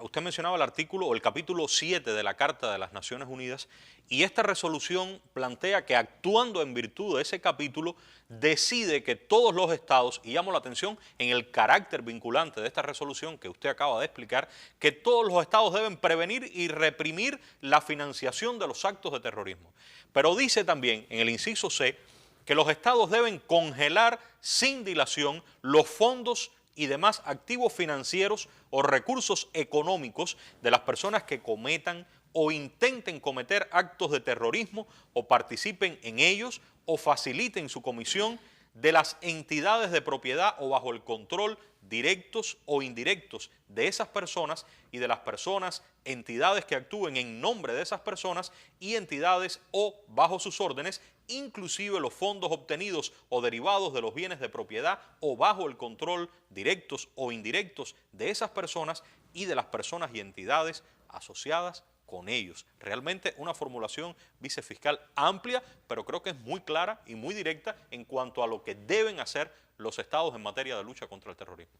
Usted mencionaba el artículo o el capítulo 7 de la Carta de las Naciones Unidas y esta resolución plantea que actuando en virtud de ese capítulo decide que todos los estados, y llamo la atención en el carácter vinculante de esta resolución que usted acaba de explicar, que todos los estados deben prevenir y reprimir la financiación de los actos de terrorismo. Pero dice también en el inciso C que los estados deben congelar sin dilación los fondos y demás activos financieros o recursos económicos de las personas que cometan o intenten cometer actos de terrorismo o participen en ellos o faciliten su comisión de las entidades de propiedad o bajo el control directos o indirectos de esas personas y de las personas, entidades que actúen en nombre de esas personas y entidades o bajo sus órdenes, inclusive los fondos obtenidos o derivados de los bienes de propiedad o bajo el control directos o indirectos de esas personas y de las personas y entidades asociadas con ellos. Realmente una formulación vicefiscal amplia, pero creo que es muy clara y muy directa en cuanto a lo que deben hacer los estados en materia de lucha contra el terrorismo.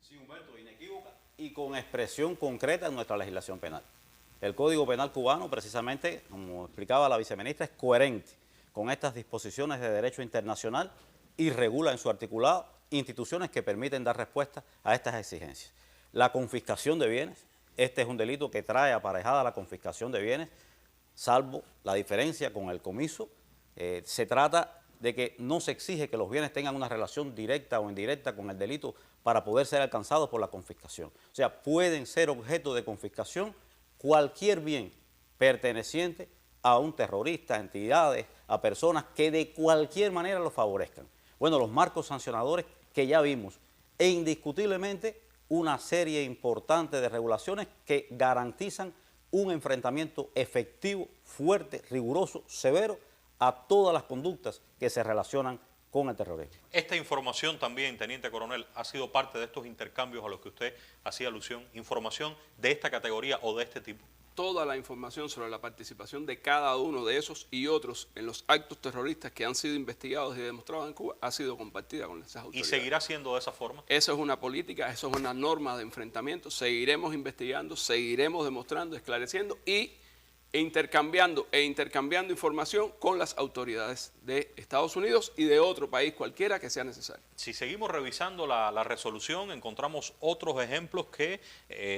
Sí, Humberto, inequívoca y con expresión concreta en nuestra legislación penal. El Código Penal cubano, precisamente, como explicaba la viceministra, es coherente con estas disposiciones de derecho internacional y regula en su articulado instituciones que permiten dar respuesta a estas exigencias. La confiscación de bienes, este es un delito que trae aparejada la confiscación de bienes, salvo la diferencia con el comiso. Se trata de que no se exige que los bienes tengan una relación directa o indirecta con el delito para poder ser alcanzados por la confiscación. O sea, pueden ser objeto de confiscación cualquier bien perteneciente a un terrorista, a entidades, a personas que de cualquier manera lo favorezcan. Bueno, los marcos sancionadores que ya vimos e indiscutiblemente una serie importante de regulaciones que garantizan un enfrentamiento efectivo, fuerte, riguroso, severo a todas las conductas que se relacionan con el terrorismo. Esta información también, Teniente Coronel, ha sido parte de estos intercambios a los que usted hacía alusión, información de esta categoría o de este tipo. Toda la información sobre la participación de cada uno de esos y otros en los actos terroristas que han sido investigados y demostrados en Cuba ha sido compartida con esas autoridades. ¿Y seguirá siendo de esa forma? Eso es una política, eso es una norma de enfrentamiento. Seguiremos investigando, seguiremos demostrando, esclareciendo y intercambiando información con las autoridades de Estados Unidos y de otro país cualquiera que sea necesario. Si seguimos revisando la resolución, encontramos otros ejemplos que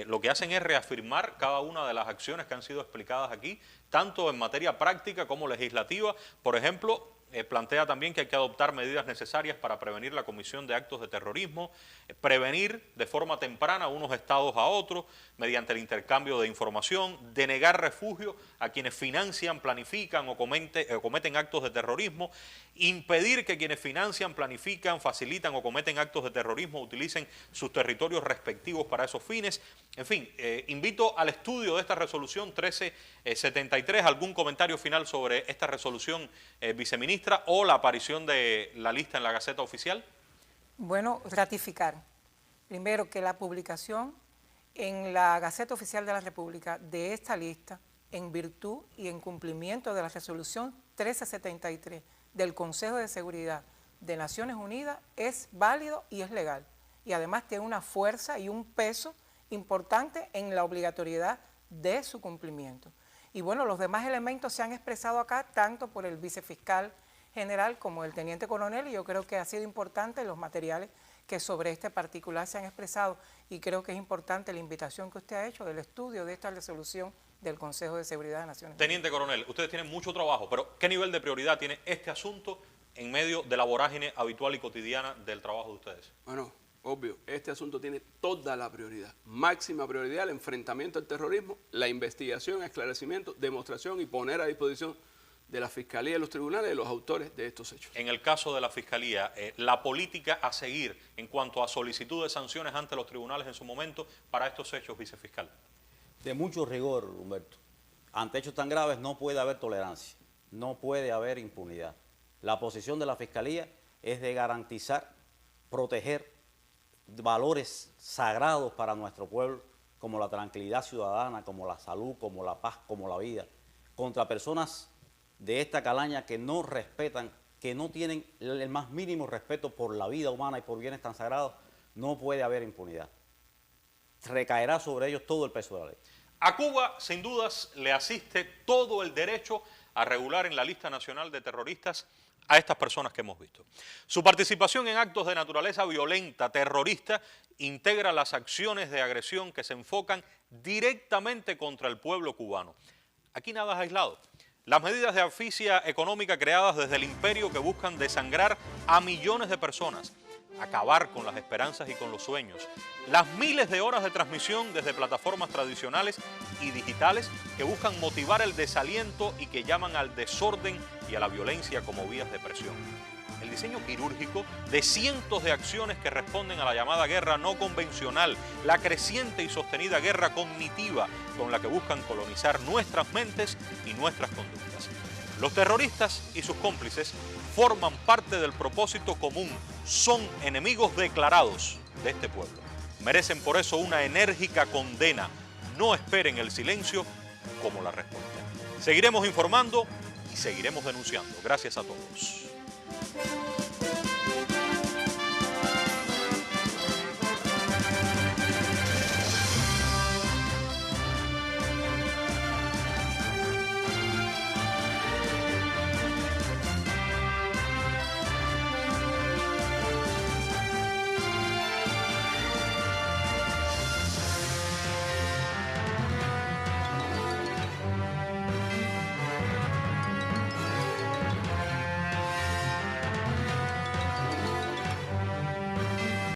lo que hacen es reafirmar cada una de las acciones que han sido explicadas aquí, tanto en materia práctica como legislativa. Por ejemplo, plantea también que hay que adoptar medidas necesarias para prevenir la comisión de actos de terrorismo, prevenir de forma temprana unos estados a otros mediante el intercambio de información, denegar refugio a quienes financian, planifican o cometen actos de terrorismo, impedir que quienes financian, planifican, facilitan o cometen actos de terrorismo utilicen sus territorios respectivos para esos fines. En fin, invito al estudio de esta resolución 1373. ¿Algún comentario final sobre esta resolución, viceministra, o la aparición de la lista en la Gaceta Oficial? Bueno, ratificar. Primero, que la publicación en la Gaceta Oficial de la República de esta lista, en virtud y en cumplimiento de la resolución 1373 del Consejo de Seguridad de Naciones Unidas, es válido y es legal. Y además tiene una fuerza y un peso importante en la obligatoriedad de su cumplimiento. Y bueno, los demás elementos se han expresado acá, tanto por el vicefiscal general como el teniente coronel, y yo creo que ha sido importante los materiales que sobre este particular se han expresado, y creo que es importante la invitación que usted ha hecho del estudio de esta resolución del Consejo de Seguridad de Naciones Unidas. Teniente coronel, ustedes tienen mucho trabajo, pero ¿qué nivel de prioridad tiene este asunto en medio de la vorágine habitual y cotidiana del trabajo de ustedes? Bueno, obvio, este asunto tiene toda la prioridad, máxima prioridad, el enfrentamiento al terrorismo, la investigación, esclarecimiento, demostración y poner a disposición de la Fiscalía y los tribunales de los autores de estos hechos. En el caso de la Fiscalía, la política a seguir en cuanto a solicitud de sanciones ante los tribunales en su momento para estos hechos, vicefiscal. De mucho rigor, Humberto. Ante hechos tan graves no puede haber tolerancia, no puede haber impunidad. La posición de la Fiscalía es de garantizar, proteger valores sagrados para nuestro pueblo, como la tranquilidad ciudadana, como la salud, como la paz, como la vida, contra personas de esta calaña que no respetan, que no tienen el más mínimo respeto por la vida humana y por bienes tan sagrados. No puede haber impunidad. Recaerá sobre ellos todo el peso de la ley. A Cuba, sin dudas, le asiste todo el derecho a regular en la lista nacional de terroristas a estas personas que hemos visto. Su participación en actos de naturaleza violenta, terrorista, integra las acciones de agresión que se enfocan directamente contra el pueblo cubano. Aquí nada es aislado. Las medidas de asfixia económica creadas desde el imperio que buscan desangrar a millones de personas, acabar con las esperanzas y con los sueños, las miles de horas de transmisión desde plataformas tradicionales y digitales que buscan motivar el desaliento y que llaman al desorden y a la violencia como vías de presión. El diseño quirúrgico de cientos de acciones que responden a la llamada guerra no convencional, la creciente y sostenida guerra cognitiva con la que buscan colonizar nuestras mentes y nuestras conductas. Los terroristas y sus cómplices forman parte del propósito común, son enemigos declarados de este pueblo. Merecen por eso una enérgica condena. No esperen el silencio como la respuesta. Seguiremos informando y seguiremos denunciando. Gracias a todos.